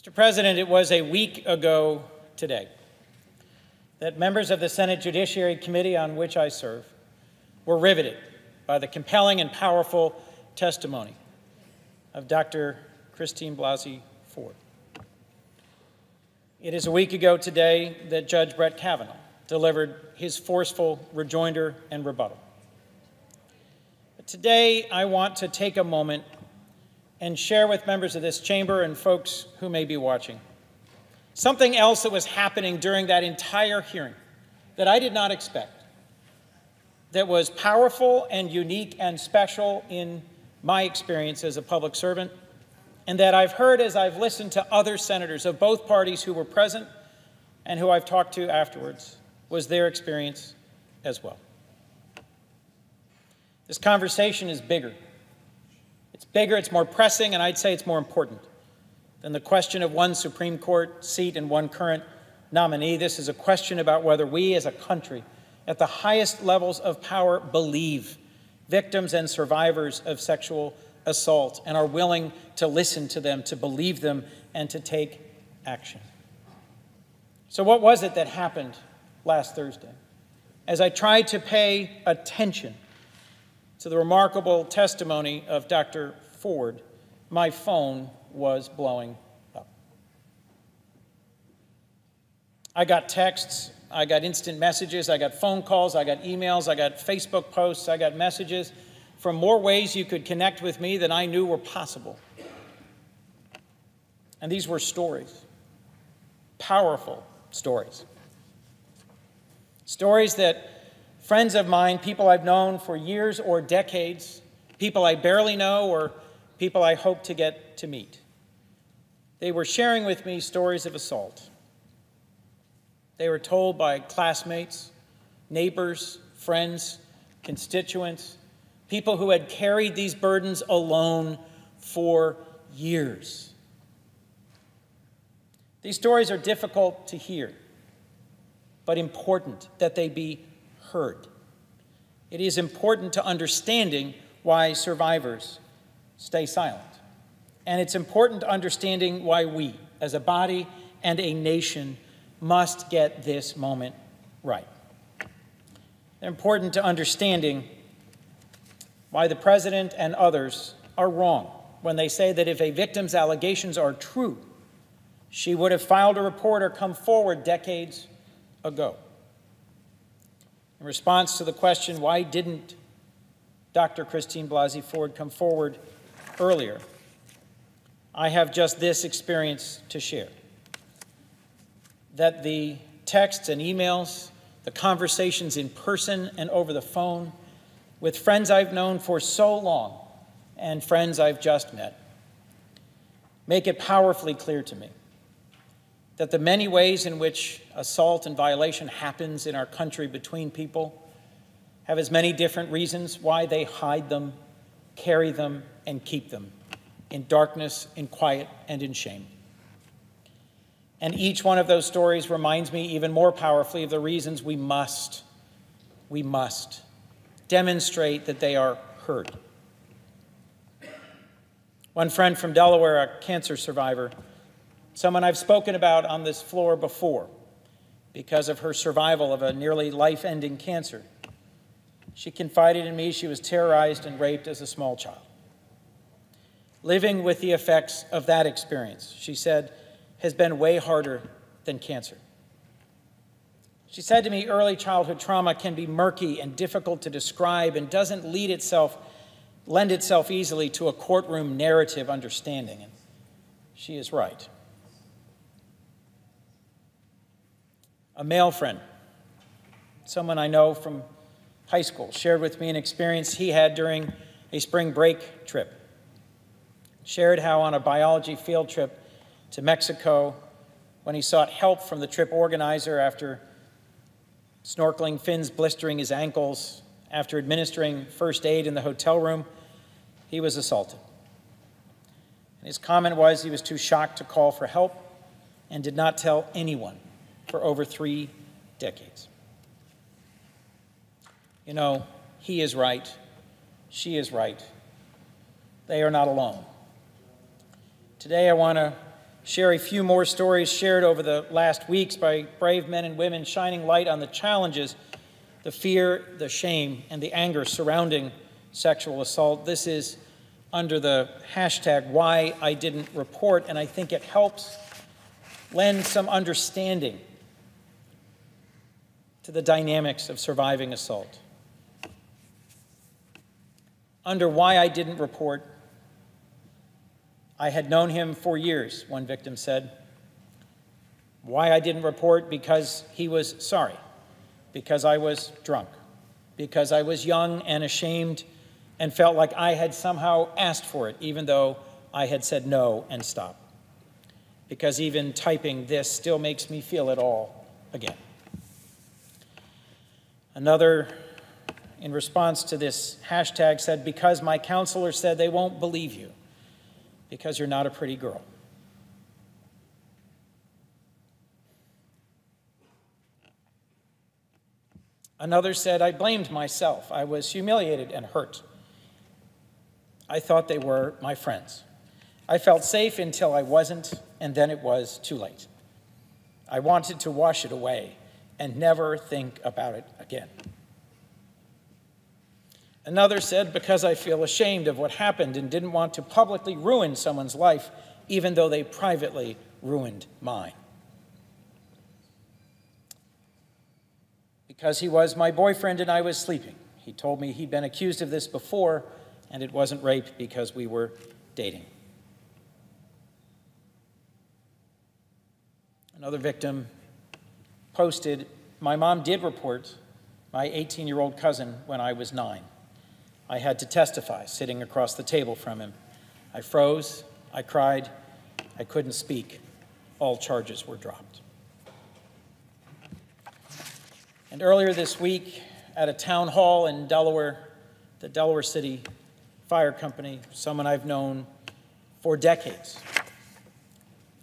Mr. President, it was a week ago today that members of the Senate Judiciary Committee, on which I serve, were riveted by the compelling and powerful testimony of Dr. Christine Blasey Ford. It is a week ago today that Judge Brett Kavanaugh delivered his forceful rejoinder and rebuttal. But today, I want to take a moment and share with members of this chamber and folks who may be watching something else that was happening during that entire hearing that I did not expect, that was powerful and unique and special in my experience as a public servant, and that I've heard as I've listened to other senators of both parties who were present and who I've talked to afterwards, was their experience as well. This conversation is bigger. It's bigger, it's more pressing, and I'd say it's more important than the question of one Supreme Court seat and one current nominee. This is a question about whether we as a country, at the highest levels of power, believe victims and survivors of sexual assault and are willing to listen to them, to believe them, and to take action. So what was it that happened last Thursday? As I tried to pay attention to the remarkable testimony of Dr. Ford, my phone was blowing up. I got texts, I got instant messages, I got phone calls, I got emails, I got Facebook posts, I got messages from more ways you could connect with me than I knew were possible. And these were stories, powerful stories. Stories that friends of mine, people I've known for years or decades, people I barely know or people I hope to get to meet. They were sharing with me stories of assault. They were told by classmates, neighbors, friends, constituents, people who had carried these burdens alone for years. These stories are difficult to hear, but important that they be heard. It is important to understanding why survivors stay silent. And it's important to understanding why we, as a body and a nation, must get this moment right. They're important to understanding why the president and others are wrong when they say that if a victim's allegations are true, she would have filed a report or come forward decades ago. In response to the question, why didn't Dr. Christine Blasey Ford come forward earlier, I have just this experience to share. That the texts and emails, the conversations in person and over the phone with friends I've known for so long and friends I've just met make it powerfully clear to me that the many ways in which assault and violation happens in our country between people have as many different reasons why they hide them, carry them, and keep them in darkness, in quiet, and in shame. And each one of those stories reminds me even more powerfully of the reasons we must demonstrate that they are heard. One friend from Delaware, a cancer survivor, someone I've spoken about on this floor before because of her survival of a nearly life-ending cancer. She confided in me she was terrorized and raped as a small child. Living with the effects of that experience, she said, has been way harder than cancer. She said to me, early childhood trauma can be murky and difficult to describe and doesn't lend itself easily to a courtroom narrative understanding. And she is right. A male friend, someone I know from high school, shared with me an experience he had during a spring break trip. Shared how on a biology field trip to Mexico, when he sought help from the trip organizer after snorkeling fins blistering his ankles, after administering first aid in the hotel room, he was assaulted. And his comment was he was too shocked to call for help and did not tell anyone for over 3 decades. You know, he is right, she is right. They are not alone. Today I want to share a few more stories shared over the last weeks by brave men and women shining light on the challenges, the fear, the shame, and the anger surrounding sexual assault. This is under the hashtag Why I Didn't Report, and I think it helps lend some understanding to the dynamics of surviving assault. Under Why I Didn't Report, I had known him for years, one victim said. Why I didn't report? Because he was sorry, because I was drunk, because I was young and ashamed and felt like I had somehow asked for it, even though I had said no and stop. Because even typing this still makes me feel it all again. Another, in response to this hashtag, said, because my counselor said they won't believe you, because you're not a pretty girl. Another said, I blamed myself. I was humiliated and hurt. I thought they were my friends. I felt safe until I wasn't, and then it was too late. I wanted to wash it away and never think about it again. Another said, because I feel ashamed of what happened and didn't want to publicly ruin someone's life, even though they privately ruined mine. Because he was my boyfriend and I was sleeping. He told me he'd been accused of this before, and it wasn't rape because we were dating. Another victim posted, my mom did report my 18-year-old cousin when I was 9. I had to testify, sitting across the table from him. I froze, I cried, I couldn't speak. All charges were dropped. And earlier this week, at a town hall in Delaware, the Delaware City Fire Company, someone I've known for decades,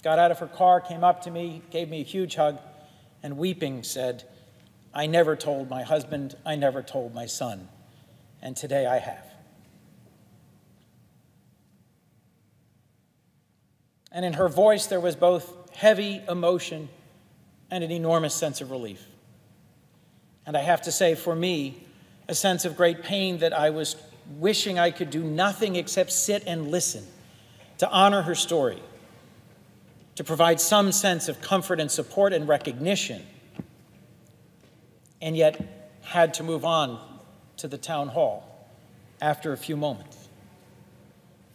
got out of her car, came up to me, gave me a huge hug, and weeping said, I never told my husband, I never told my son. And today I have. And in her voice, there was both heavy emotion and an enormous sense of relief. And I have to say, for me, a sense of great pain that I was wishing I could do nothing except sit and listen, to honor her story, to provide some sense of comfort and support and recognition, and yet had to move on to the town hall after a few moments.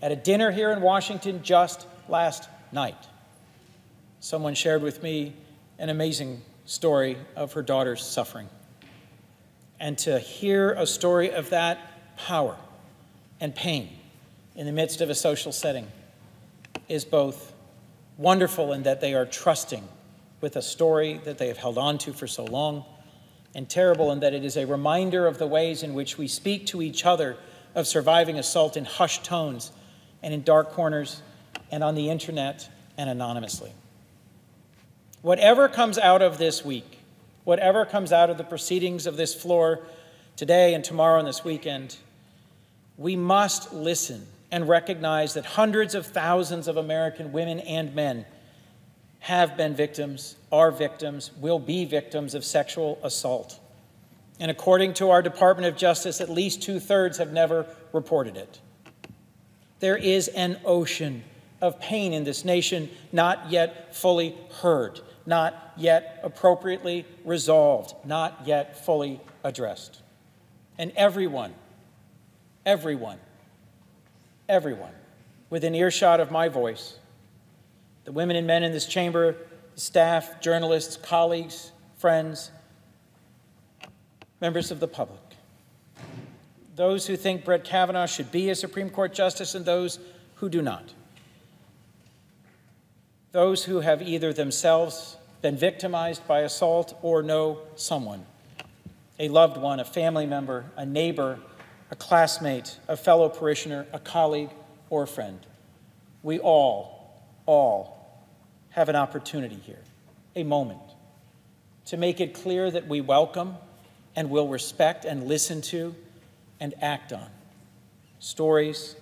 At a dinner here in Washington just last night, someone shared with me an amazing story of her daughter's suffering. And to hear a story of that power and pain in the midst of a social setting is both wonderful in that they are trusting with a story that they have held on to for so long, and terrible in that it is a reminder of the ways in which we speak to each other of surviving assault in hushed tones and in dark corners and on the internet and anonymously. Whatever comes out of this week, whatever comes out of the proceedings of this floor today and tomorrow and this weekend, we must listen and recognize that hundreds of thousands of American women and men have been victims, are victims, will be victims of sexual assault. And according to our Department of Justice, at least 2/3 have never reported it. There is an ocean of pain in this nation not yet fully heard, not yet appropriately resolved, not yet fully addressed. And everyone within earshot of my voice, the women and men in this chamber, staff, journalists, colleagues, friends, members of the public, those who think Brett Kavanaugh should be a Supreme Court justice and those who do not, those who have either themselves been victimized by assault or know someone, a loved one, a family member, a neighbor, a classmate, a fellow parishioner, a colleague, or a friend. We all have an opportunity here, a moment, to make it clear that we welcome and will respect and listen to and act on stories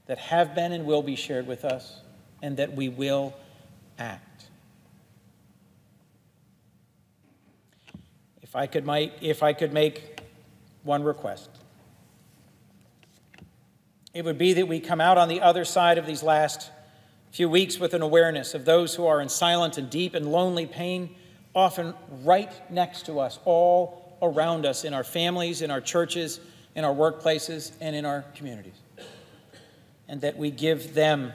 that have been and will be shared with us, and that we will act. If I could make one request, it would be that we come out on the other side of these last few weeks with an awareness of those who are in silent and deep and lonely pain, often right next to us, all around us, in our families, in our churches, in our workplaces, and in our communities. And that we give them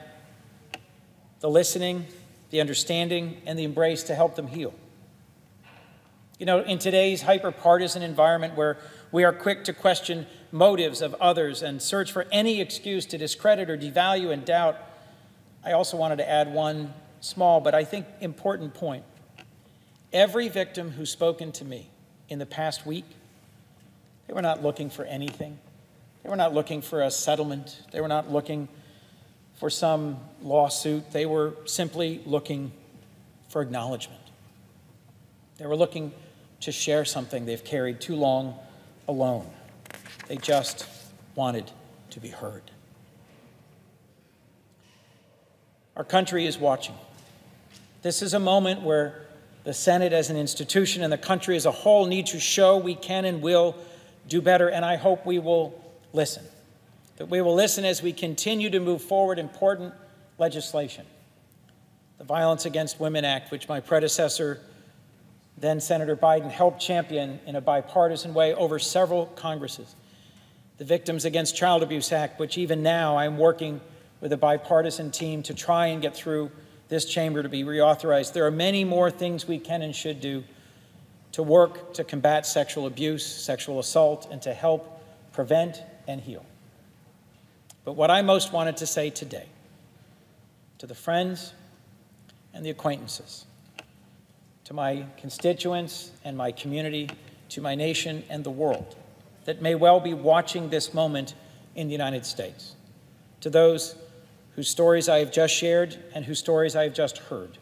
the listening, the understanding, and the embrace to help them heal. You know, in today's hyper-partisan environment where we are quick to question motives of others and search for any excuse to discredit or devalue and doubt, I also wanted to add one small but I think important point. Every victim who's spoken to me in the past week, they were not looking for anything. They were not looking for a settlement. They were not looking for some lawsuit. They were simply looking for acknowledgement. They were looking to share something they've carried too long alone. They just wanted to be heard. Our country is watching. This is a moment where the Senate as an institution and the country as a whole need to show we can and will do better, and I hope we will listen. That we will listen as we continue to move forward important legislation. The Violence Against Women Act, which my predecessor, then Senator Biden, helped champion in a bipartisan way over several Congresses. The Victims Against Child Abuse Act, which even now I'm working with a bipartisan team to try and get through this chamber to be reauthorized. There are many more things we can and should do to work to combat sexual abuse, sexual assault, and to help prevent and heal. But what I most wanted to say today, to the friends and the acquaintances, to my constituents and my community, to my nation and the world that may well be watching this moment in the United States, to those whose stories I have just shared and whose stories I have just heard,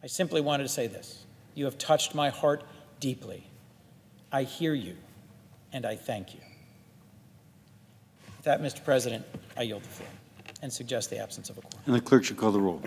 I simply wanted to say this. You have touched my heart deeply. I hear you, and I thank you. With that, Mr. President, I yield the floor and suggest the absence of a quorum. And the clerk should call the roll.